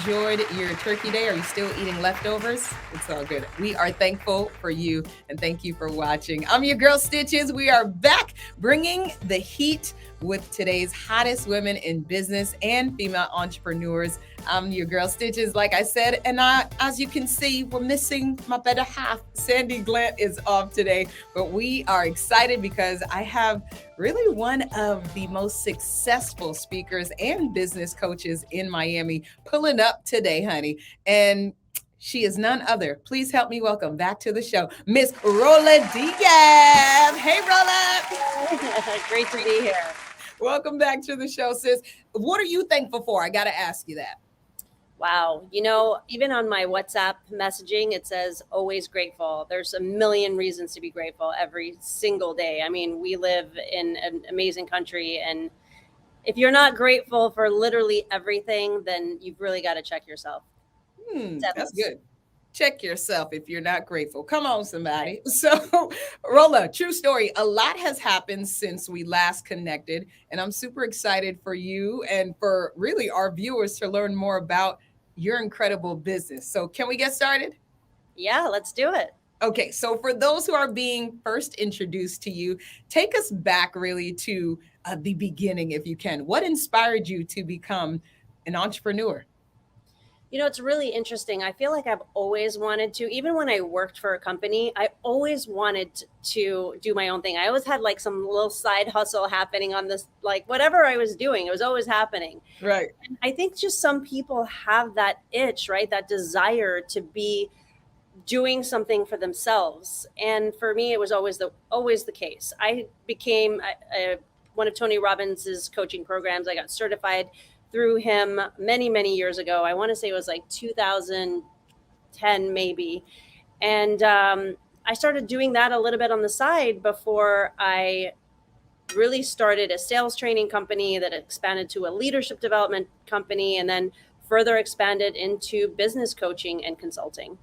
enjoyed your turkey day? Are you still eating leftovers? It's all good. We are thankful for you and thank you for watching. I'm your girl Stitches. We are back bringing the heat with today's hottest women in business and female entrepreneurs. I'm your girl Stitches, like I said, and as you can see, we're missing my better half. Sandy Glant is off today, but we are excited because I have really one of the most successful speakers and business coaches in Miami pulling up today, honey. And she is none other. Please help me welcome back to the show, Miss Rola Diaz. Hey, Rola. Great to be here. Welcome back to the show, sis. What are you thankful for? I got to ask you that. Wow. Even on my WhatsApp messaging, it says always grateful. There's a million reasons to be grateful every single day. I mean, we live in an amazing country. And if you're not grateful for literally everything, then you've really got to check yourself. That's good. Check yourself if you're not grateful. Come on, somebody. So, Rola, true story. A lot has happened since we last connected, and I'm super excited for you and for really our viewers to learn more about your incredible business. So, can we get started? Yeah, let's do it. Okay, so for those who are being first introduced to you, take us back really to the beginning, if you can. What inspired you to become an entrepreneur? It's really interesting. I feel like I've always wanted to, even when I worked for a company, I always wanted to do my own thing. I always had like some little side hustle happening on this, like whatever I was doing, it was always happening. Right. And I think just some people have that itch, right? That desire to be doing something for themselves. And for me, it was always the case. I became one of Tony Robbins's coaching programs. I got certified through him many, many years ago. I want to say it was like 2010, maybe. And I started doing that a little bit on the side before I really started a sales training company that expanded to a leadership development company and then further expanded into business coaching and consulting.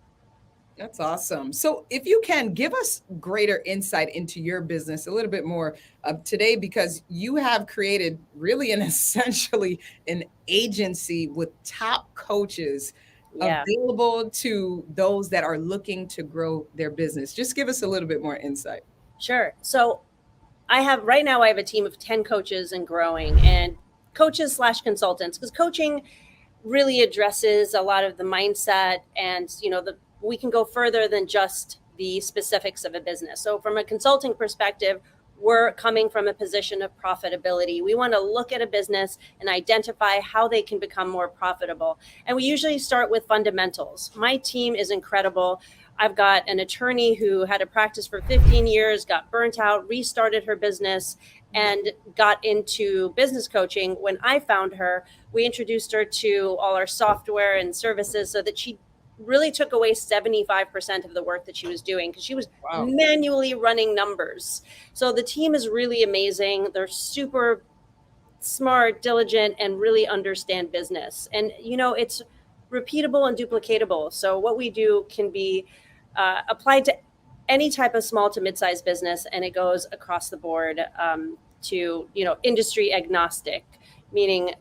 That's awesome. So, if you can give us greater insight into your business a little bit more today, because you have created really an essentially an agency with top coaches Yeah, available to those that are looking to grow their business. Just give us a little bit more insight. sure. So right now I have a team of 10 coaches and growing, and coaches slash consultants, because coaching really addresses a lot of the mindset and we can go further than just the specifics of a business. So from a consulting perspective, we're coming from a position of profitability. We want to look at a business and identify how they can become more profitable. And we usually start with fundamentals. My team is incredible. I've got an attorney who had a practice for 15 years, got burnt out, restarted her business, and got into business coaching. When I found her, we introduced her to all our software and services so that she really took away 75% of the work that she was doing because she was Wow. manually running numbers. So the team is really amazing. They're super smart, diligent, and really understand business. And, it's repeatable and duplicatable. So what we do can be applied to any type of small to mid-sized business, and it goes across the board to, industry agnostic, meaning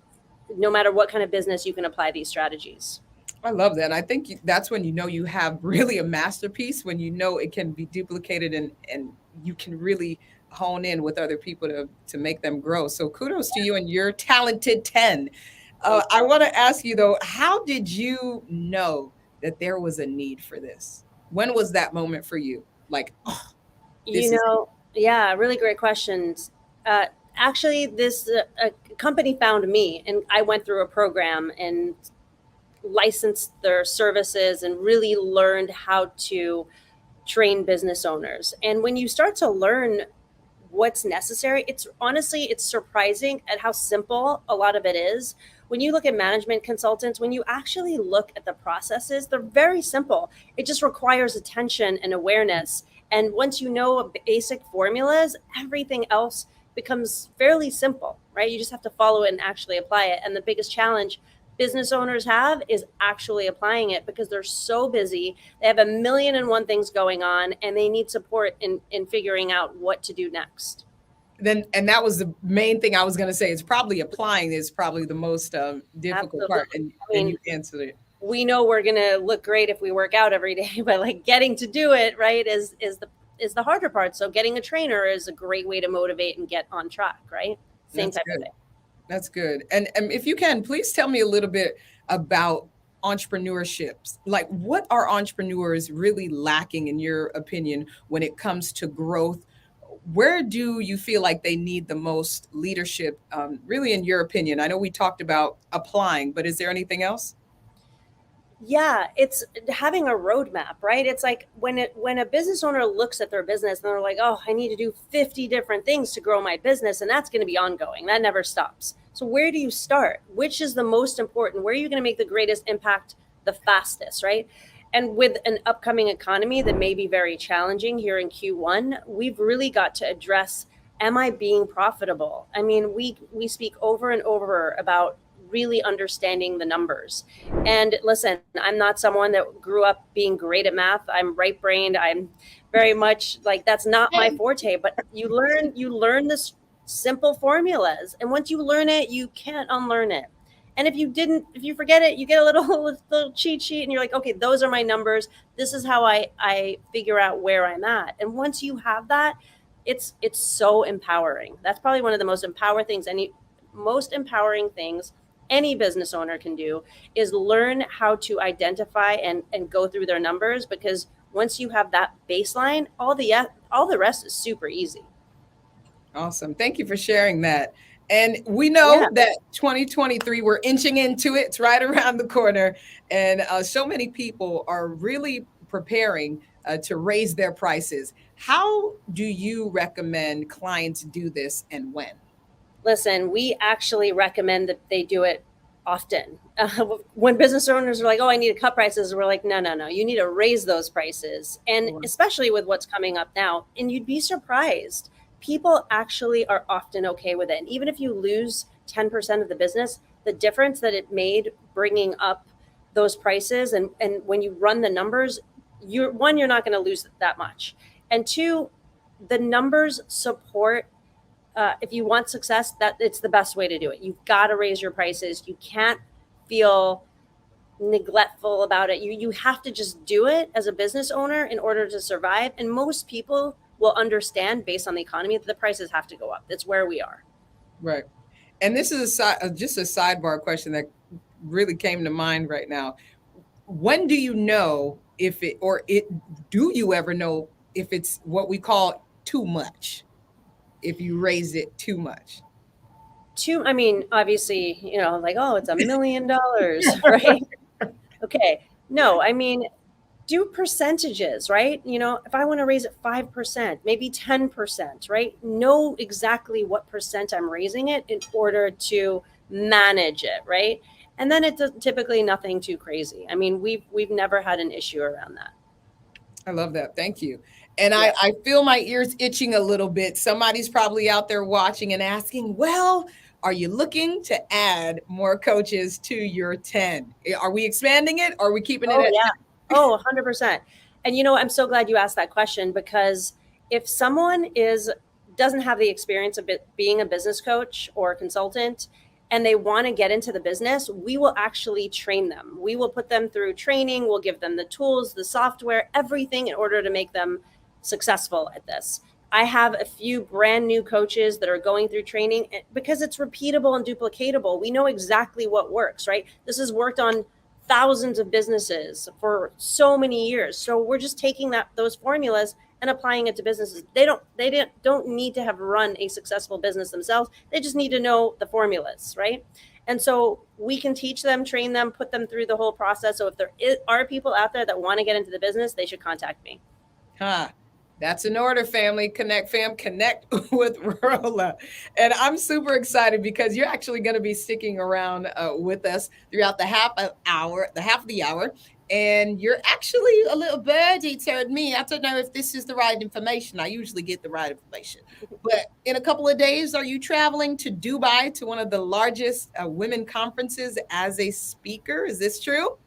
no matter what kind of business, you can apply these strategies. I love that. I think that's when you know you have really a masterpiece, when you know it can be duplicated and you can really hone in with other people to make them grow. So kudos to you and your talented 10. Thank I you. want to ask you though, how did you know that there was a need for this? When was that moment for you? Like, oh, this is it. Yeah, really great questions. Actually, this company found me, and I went through a program and licensed their services and really learned how to train business owners. And when you start to learn what's necessary, it's surprising at how simple a lot of it is. When you look at management consultants, when you actually look at the processes, they're very simple. It just requires attention and awareness. And once you know basic formulas, everything else becomes fairly simple, right? You just have to follow it and actually apply it. And the biggest challenge business owners have is actually applying it because they're so busy. They have a million and one things going on and they need support in figuring out what to do next. Then, and that was the main thing I was going to say. It's probably applying is probably the most difficult part, Absolutely. I and mean, you answered it. we know we're going to look great if we work out every day, but like getting to do it right is the harder part. So getting a trainer is a great way to motivate and get on track, right? Same That's type of good. thing. That's good. And if you can, please tell me a little bit about entrepreneurships. Like, what are entrepreneurs really lacking, in your opinion, when it comes to growth? Where do you feel like they need the most leadership, really, in your opinion? I know we talked about applying, but is there anything else? Yeah, it's having a roadmap, right? It's like when a business owner looks at their business and they're like, "Oh, I need to do 50 different things to grow my business," and that's going to be ongoing. That never stops. So where do you start? Which is the most important? Where are you going to make the greatest impact the fastest, right? And with an upcoming economy that may be very challenging here in Q1, we've really got to address, am I being profitable? I mean, we speak over and over about really understanding the numbers. And listen, I'm not someone that grew up being great at math. I'm right brained. I'm very much like that's not my forte, but you learn this simple formulas. And once you learn it, you can't unlearn it. And if you forget it, you get a little cheat sheet and you're like, okay, those are my numbers. This is how I figure out where I'm at. And once you have that, it's so empowering. That's probably one of the most empowering things any business owner can do is learn how to identify and go through their numbers, because once you have that baseline, all the rest is super easy. Awesome. Thank you for sharing that. And we know Yeah. that 2023, we're inching into it. It's right around the corner. And so many people are really preparing to raise their prices. How do you recommend clients do this, and when? Listen, we actually recommend that they do it often. When business owners are like, "Oh, I need to cut prices," we're like, "No, no, no. You need to raise those prices." And Or- especially with what's coming up now, and you'd be surprised. People actually are often okay with it. And even if you lose 10% of the business, the difference that it made bringing up those prices, and when you run the numbers, you're not going to lose that much. And two, the numbers support, if you want success, that it's the best way to do it. You've got to raise your prices. You can't feel neglectful about it. You have to just do it as a business owner in order to survive. And most people will understand, based on the economy, that the prices have to go up. That's where we are. Right. And this is just a sidebar question that really came to mind right now. When do you know if it, or it, do you ever know if it's what we call too much? If you raise it too much? I mean, obviously, like, oh, it's $1 million, right? Okay. No, I mean, do percentages, right? If I want to raise it 5%, maybe 10%, right? Know exactly what percent I'm raising it in order to manage it, right? And then it's typically nothing too crazy. I mean, we've never had an issue around that. I love that. Thank you. And Yeah. I feel my ears itching a little bit. Somebody's probably out there watching and asking, well, are you looking to add more coaches to your 10? Are we expanding it, or are we keeping it Oh at yeah. Oh, 100%. And I'm so glad you asked that question, because if someone doesn't have the experience of being a business coach or consultant, and they want to get into the business, we will actually train them. We will put them through training. We'll give them the tools, the software, everything in order to make them successful at this. I have a few brand new coaches that are going through training because it's repeatable and duplicatable. We know exactly what works, right? This has worked on thousands of businesses for so many years. So we're just taking those formulas and applying it to businesses. They don't need to have run a successful business themselves. They just need to know the formulas, right? And so we can teach them, train them, put them through the whole process. So if there are people out there that want to get into the business, they should contact me. Huh. That's an order, family. Connect, fam, connect with Rolla. And I'm super excited because you're actually going to be sticking around with us throughout the half of the hour. And you're actually a little birdie told me. I don't know if this is the right information. I usually get the right information. But in a couple of days, are you traveling to Dubai to one of the largest women conferences as a speaker? Is this true?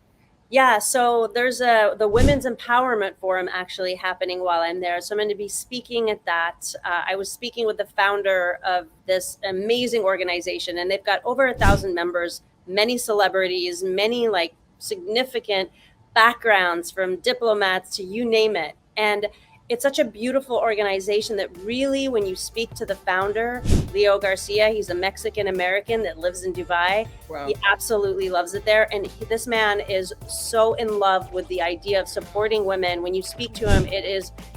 Yeah, so there's the Women's Empowerment Forum actually happening while I'm there. So I'm going to be speaking at that. I was speaking with the founder of this amazing organization, and they've got over 1,000 members, many celebrities, many like significant backgrounds from diplomats to you name it. And it's such a beautiful organization that really, when you speak to the founder, Leo Garcia, he's a Mexican American that lives in Dubai. Wow. He absolutely loves it there. And this man is so in love with the idea of supporting women. When you speak to him,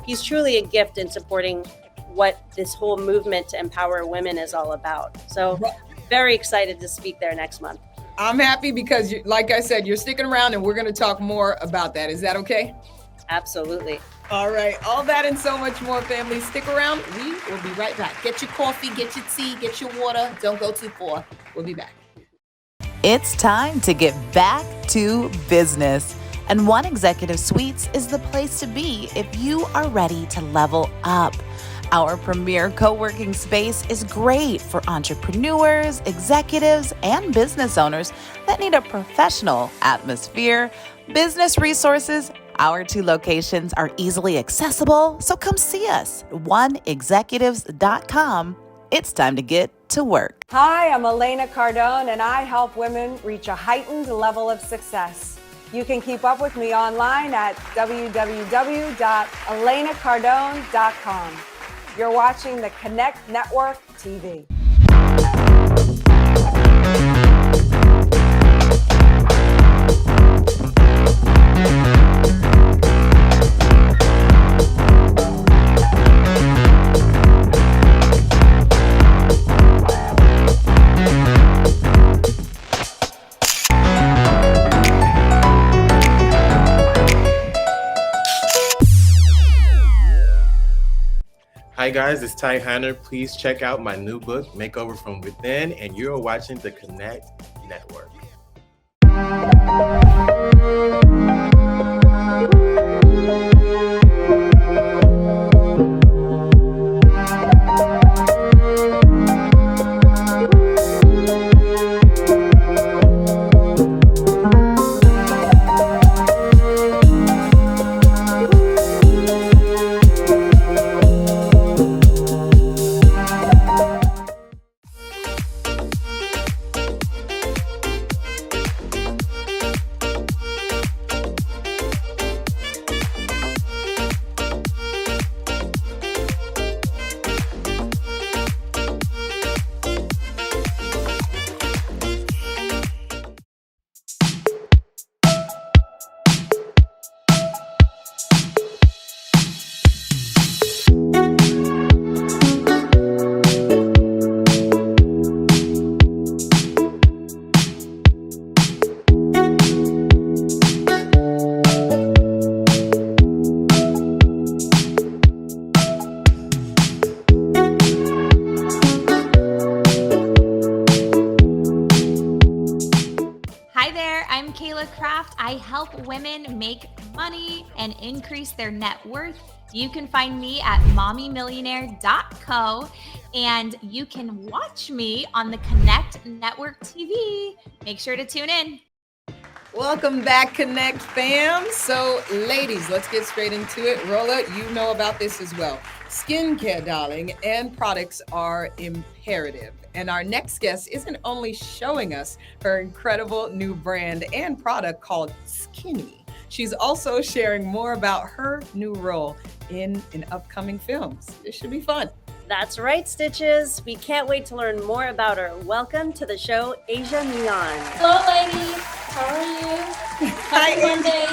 he's truly a gift in supporting what this whole movement to empower women is all about. So very excited to speak there next month. I'm happy because, like I said, you're sticking around and we're going to talk more about that. Is that okay? Absolutely. All right. All that and so much more, family. Stick around. We will be right back. Get your coffee, get your tea, get your water. Don't go too far. We'll be back. It's time to get back to business. And One Executive Suites is the place to be if you are ready to level up. Our premier co-working space is great for entrepreneurs, executives, and business owners that need a professional atmosphere, business resources. Our 2 locations are easily accessible, so come see us. oneexecutives.com. It's time to get to work. Hi, I'm Elena Cardone, and I help women reach a heightened level of success. You can keep up with me online at www.elenacardone.com. You're watching the Connect Network TV. Hi guys, it's Ty Hanner. Please check out my new book, Makeover from Within, and you're watching the Connect Network. I help women make money and increase their net worth. You can find me at mommymillionaire.co, and you can watch me on the Connect Network TV. Make sure to tune in. Welcome back, Connect fam. So, ladies, let's get straight into it. Rolla, you know about this as well. Skincare, darling, and products are imperative. And our next guest isn't only showing us her incredible new brand and product called Skinny, she's also sharing more about her new role in an upcoming film. This should be fun. That's right, Stitches. We can't wait to learn more about her. Welcome to the show, Asia Mian. Hello, ladies. How are you? Happy Monday.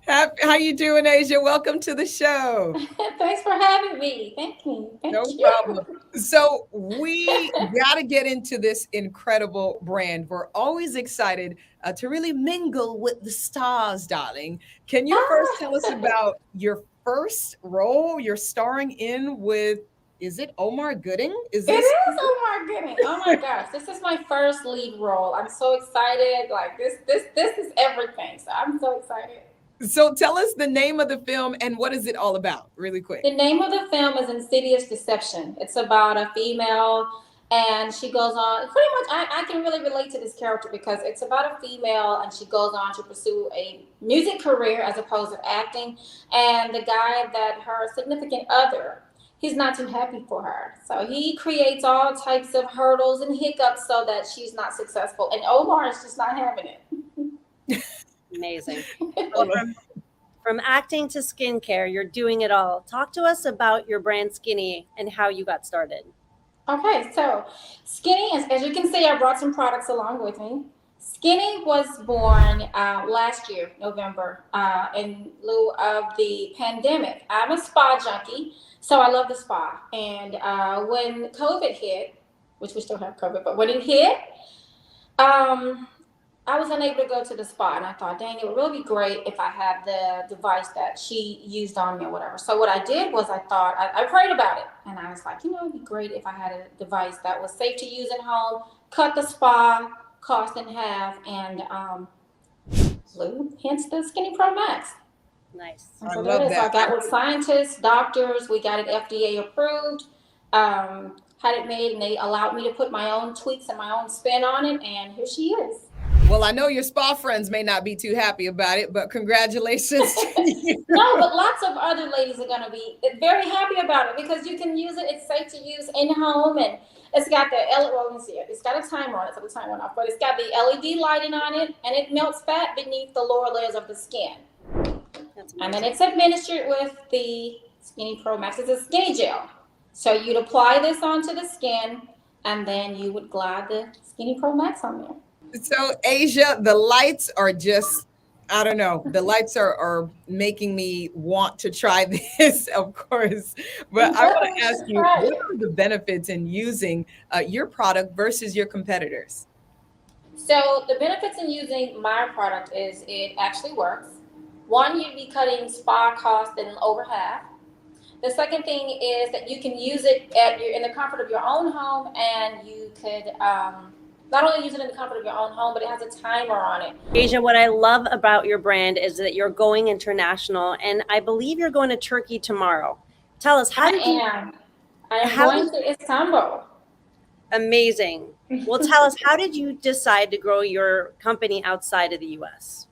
How you doing, Asia? Welcome to the show. Thanks for having me. Thank you. No problem. So we got to get into this incredible brand. We're always excited to really mingle with the stars, darling. Can you first tell us about your first role you're starring in with? Is it Omar Gooding? It is Omar Gooding. Oh my gosh, this is my first lead role. I'm so excited. Like this is everything. So I'm so excited. So tell us the name of the film and what is it all about, really quick. The name of the film is Insidious Deception. It's about a female And she goes on, pretty much, I can really relate to this character because it's about a female and she goes on to pursue a music career as opposed to acting. And the guy that her significant other, he's not too happy for her. So he creates all types of hurdles and hiccups so that she's not successful. And Omar is just not having it. Amazing. Well, from acting to skincare, you're doing it all. Talk to us about your brand Skinny and how you got started. Okay, so Skinny, as you can see, I brought some products along with me. Skinny was born last year, November, in lieu of the pandemic. I'm a spa junkie, so I love the spa. And when COVID hit, which we still have COVID, but when it hit, I was unable to go to the spa, and I thought, dang, it would really be great if I had the device that she used on me or whatever. So what I did was I prayed about it, and I was like, it'd be great if I had a device that was safe to use at home, cut the spa cost in half, and hence the Skinny Pro Max. Nice. I love that. So I got with scientists, doctors, we got it FDA approved, had it made, and they allowed me to put my own tweaks and my own spin on it, and here she is. Well, I know your spa friends may not be too happy about it, but congratulations to you. No, but lots of other ladies are going to be very happy about it because you can use it. It's safe to use in home, and it's got let me see it. It's got a timer on it, so the timer went off, but it's got the LED lighting on it, and it melts fat beneath the lower layers of the skin. And then it's administered with the Skinny Pro Max. It's a skinny gel. So you'd apply this onto the skin, and then you would glide the Skinny Pro Max on there. So Asia, the lights are just, I don't know, the lights are making me want to try this, of course. But I want to ask you, what are the benefits in using your product versus your competitors? So the benefits in using my product is it actually works. One, you'd be cutting spa costs in over half. The second thing is that you can use it in the comfort of your own home, and you could not only use it in the comfort of your own home, but it has a timer on it. Asia, what I love about your brand is that you're going international, and I believe you're going to Turkey tomorrow. Tell us, I am going to Istanbul. Amazing. Well, tell us, how did you decide to grow your company outside of the U.S.?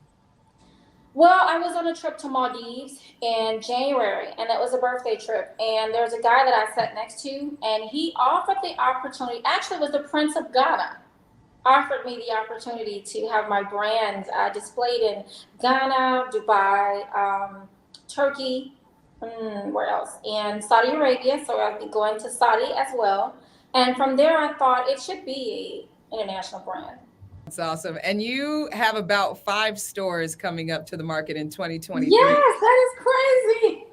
Well, I was on a trip to Maldives in January, and it was a birthday trip. And there's a guy that I sat next to, and he offered the opportunity, actually was the Prince of Ghana, offered me the opportunity to have my brands displayed in Ghana, Dubai, Turkey, where else? And Saudi Arabia. So I'll be going to Saudi as well. And from there, I thought it should be an international brand. That's awesome. And you have about 5 stores coming up to the market in 2023. Yes, that is crazy.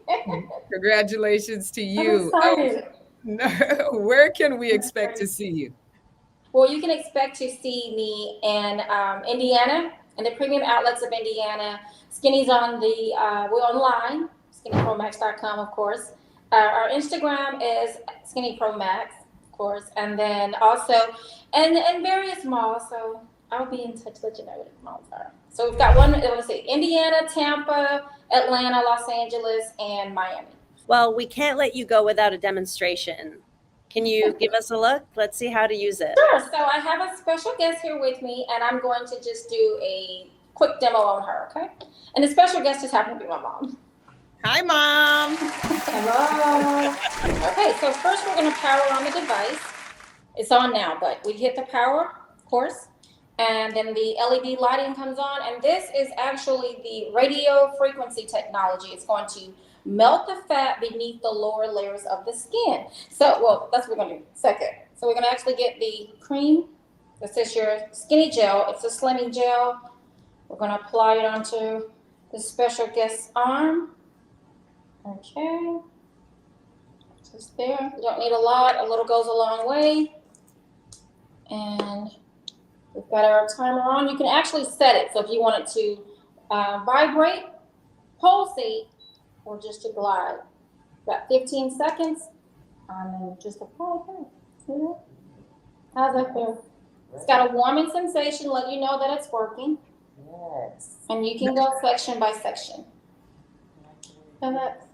Congratulations to you. I'm excited. Where can we expect to see you? Well, you can expect to see me in Indiana, in the premium outlets of Indiana. Skinny's on we're online, skinnypromax.com, of course. Our Instagram is skinnypromax, of course, and then also, and various malls. So I'll be in touch to let you know what the malls are. So we've got Indiana, Tampa, Atlanta, Los Angeles, and Miami. Well, we can't let you go without a demonstration. Can you give us a look? Let's see how to use it. Sure. So I have a special guest here with me, and I'm going to just do a quick demo on her, okay? And the special guest just happened to be my mom. Hi, Mom. Hello. Okay, so first we're going to power on the device. It's on now, but we hit the power, of course, and then the LED lighting comes on, and this is actually the radio frequency technology. It's going to melt the fat beneath the lower layers of the skin. So, well, that's what we're going to do. Second. So we're going to actually get the cream. This is your skinny gel. It's a slimming gel. We're going to apply it onto the special guest's arm. Okay. Just there. You don't need a lot. A little goes a long way. And we've got our timer on. You can actually set it. So if you want it to vibrate, pulsate, or just to glide. About 15 seconds. And then just apply it. See that? How's that feel? It's got a warming sensation, let you know that it's working. Yes. And you can go section by section. And that's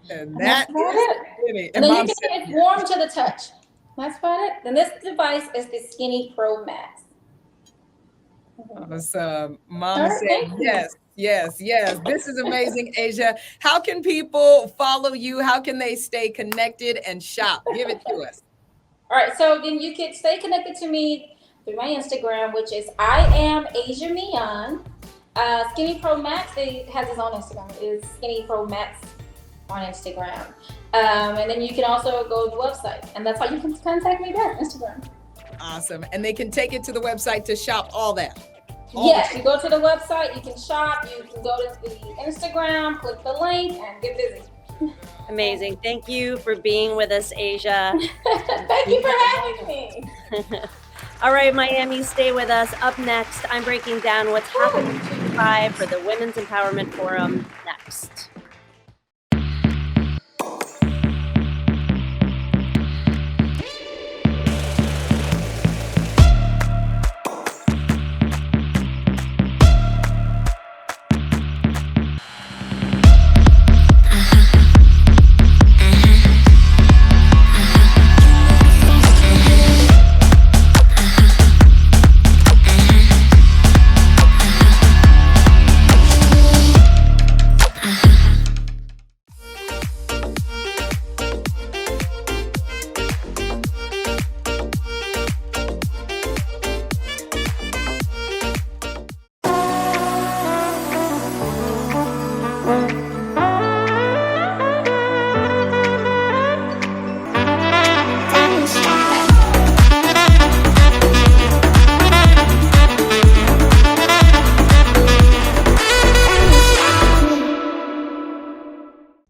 And that's that is it. it. And then you can see it's warm to the touch. That's about it. Then this device is the Skinny Pro Max. Awesome. Mom All is right, saying thank you. yes, yes, yes. This is amazing, Asia. How can people follow you? How can they stay connected and shop? Give it to us. All right, so then you can stay connected to me through my Instagram, which is I am Asia Mian. Skinny Pro Max has his own Instagram. It is Skinny Pro Max on Instagram. And then you can also go to the website, and that's how you can contact me there, Instagram. Awesome. And they can take it to the website to shop all that. Yes, you go to the website, you can shop, you can go to the Instagram, click the link, and get busy. Amazing. Thank you for being with us, Asia. Thank you for having me. All right, Miami, stay with us. Up next, I'm breaking down what's happening in Dubai for the Women's Empowerment Forum next.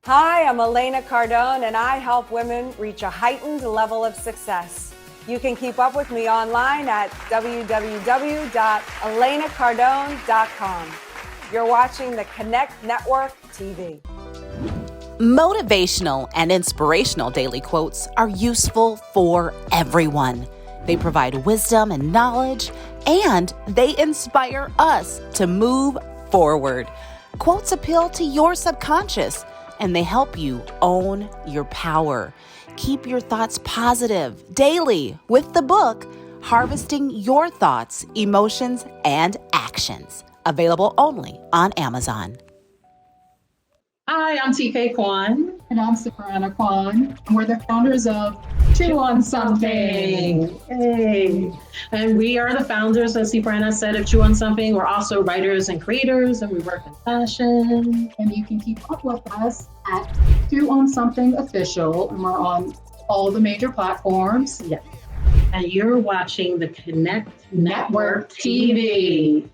Hi, I'm Elena Cardone, and I help women reach a heightened level of success. You can keep up with me online at www.elenacardone.com. You're watching the Connect Network TV. Motivational and inspirational daily quotes are useful for everyone. They provide wisdom and knowledge, and they inspire us to move forward. Quotes appeal to your subconscious, and they help you own your power. Keep your thoughts positive daily with the book, Harvesting Your Thoughts, Emotions, and Actions. Available only on Amazon. Hi, I'm TK Kwan. And I'm Sabrina Kwan. And we're the founders of Chew on Something. Hey. And we are the founders, as Sabrina said, of Chew on Something. We're also writers and creators, and we work in fashion. And you can keep up with us at Chew on Something Official. And we're on all the major platforms. Yeah. And you're watching the Connect Network TV.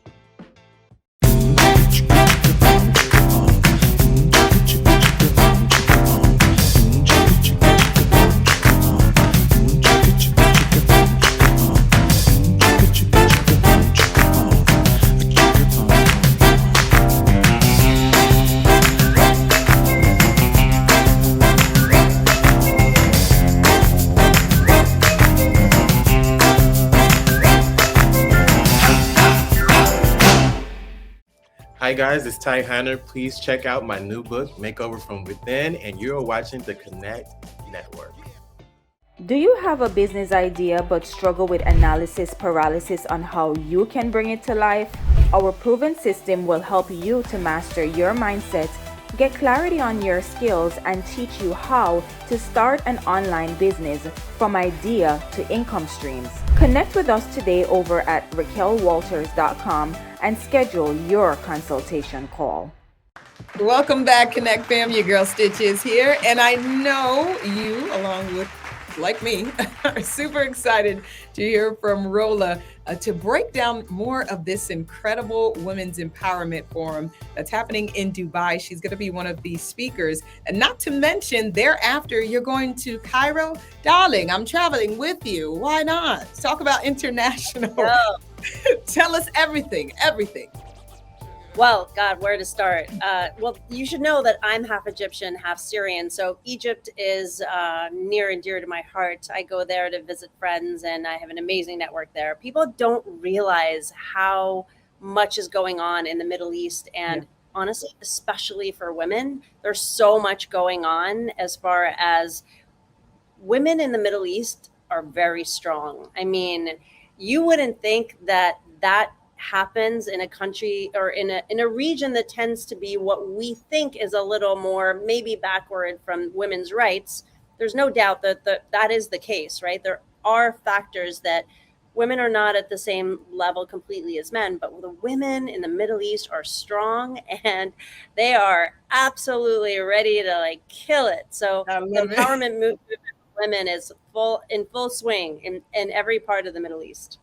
Hi guys, it's Ty Hanner. Please check out my new book, Makeover from Within, and you're watching the Connect Network. Do you have a business idea but struggle with analysis paralysis on how you can bring it to life? Our proven system will help you to master your mindset, get clarity on your skills, and teach you how to start an online business from idea to income streams. Connect with us today over at RaquelWalters.com and schedule your consultation call. Welcome back, Connect fam. Your girl Stitches here. And I know you, along with, like me, are super excited to hear from Rola to break down more of this incredible Women's Empowerment Forum that's happening in Dubai. She's going to be one of the speakers. And not to mention, thereafter, you're going to Cairo. Darling, I'm traveling with you. Why not? Let's talk about international. Oh. Tell us everything. Well, God, where to start? Well, you should know that I'm half Egyptian, half Syrian. So Egypt is near and dear to my heart. I go there to visit friends, and I have an amazing network there. People don't realize how much is going on in the Middle East. And honestly, especially for women, there's so much going on as far as women in the Middle East are very strong. I mean, you wouldn't think that happens in a country or in a region that tends to be what we think is a little more maybe backward from women's rights. There's no doubt that that is the case, right? There are factors that women are not at the same level completely as men, but the women in the Middle East are strong and they are absolutely ready to like kill it. So the empowerment movement for women is in full swing in every part of the Middle East.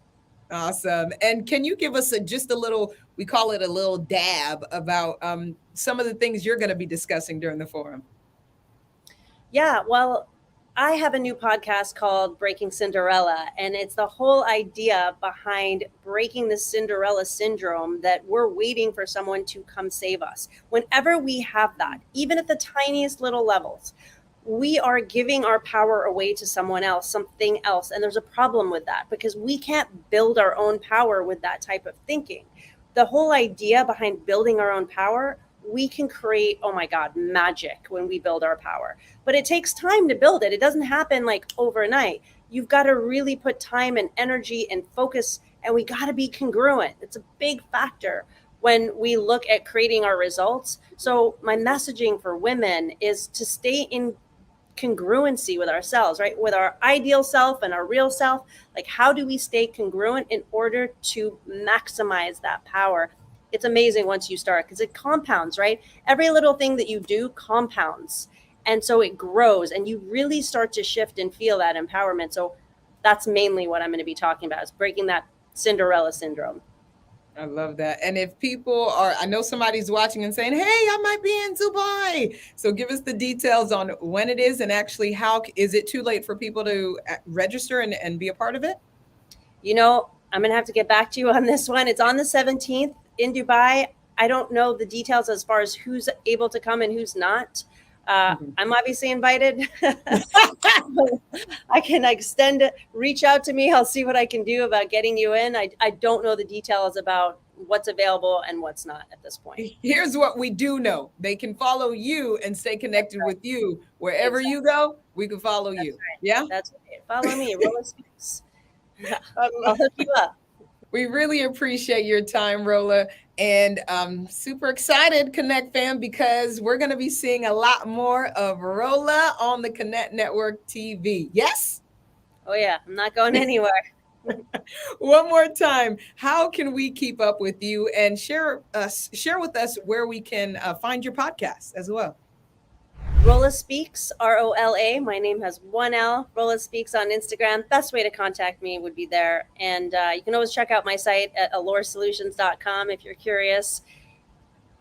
Awesome. And can you give us just a little, we call it a little dab about some of the things you're going to be discussing during the forum? Yeah, well, I have a new podcast called Breaking Cinderella, and it's the whole idea behind breaking the Cinderella syndrome that we're waiting for someone to come save us. Whenever we have that, even at the tiniest little levels, we are giving our power away to someone else, something else. And there's a problem with that because we can't build our own power with that type of thinking. The whole idea behind building our own power, we can create, oh my God, magic when we build our power. But it takes time to build it. It doesn't happen like overnight. You've got to really put time and energy and focus, and we got to be congruent. It's a big factor when we look at creating our results. So my messaging for women is to stay in congruency with ourselves, right? With our ideal self and our real self. Like, how do we stay congruent in order to maximize that power? It's amazing once you start because it compounds, right? Every little thing that you do compounds. And so it grows and you really start to shift and feel that empowerment. So that's mainly what I'm going to be talking about, is breaking that Cinderella syndrome. I love that. And if people are, I know somebody's watching and saying, hey, I might be in Dubai. So give us the details on when it is and actually how, is it too late for people to register and be a part of it? You know, I'm going to have to get back to you on this one. It's on the 17th in Dubai. I don't know the details as far as who's able to come and who's not. I'm obviously invited. I can reach out to me. I'll see what I can do about getting you in. I don't know the details about what's available and what's not at this point. Here's what we do know. They can follow you and stay connected with you. Wherever you go, we can follow you. Right. Yeah? That's right. Follow me. Rolla Speaks. I'll hook you up. We really appreciate your time, Rolla, and I'm super excited, Connect fam, because we're going to be seeing a lot more of Rolla on the Connect Network TV. Yes? Oh, yeah. I'm not going anywhere. One more time, how can we keep up with you and share with us where we can find your podcast as well? Rolla Speaks, ROLA. My name has one L. Rolla Speaks on Instagram. Best way to contact me would be there. And you can always check out my site at alluresolutions.com if you're curious.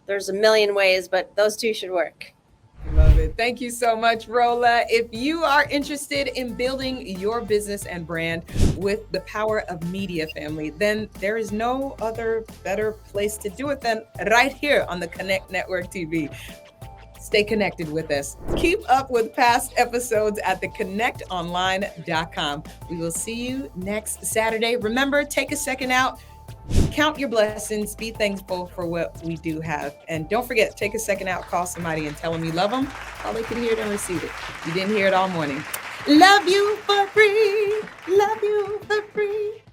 There's a million ways, but those two should work. Love it. Thank you so much, Rolla. If you are interested in building your business and brand with the power of media, family, then there is no other better place to do it than right here on the Connect Network TV. Stay connected with us. Keep up with past episodes at theconnectonline.com. We will see you next Saturday. Remember, take a second out, count your blessings, be thankful for what we do have. And don't forget, take a second out, call somebody and tell them you love them. All they can hear it and receive it. You didn't hear it all morning. Love you for free. Love you for free.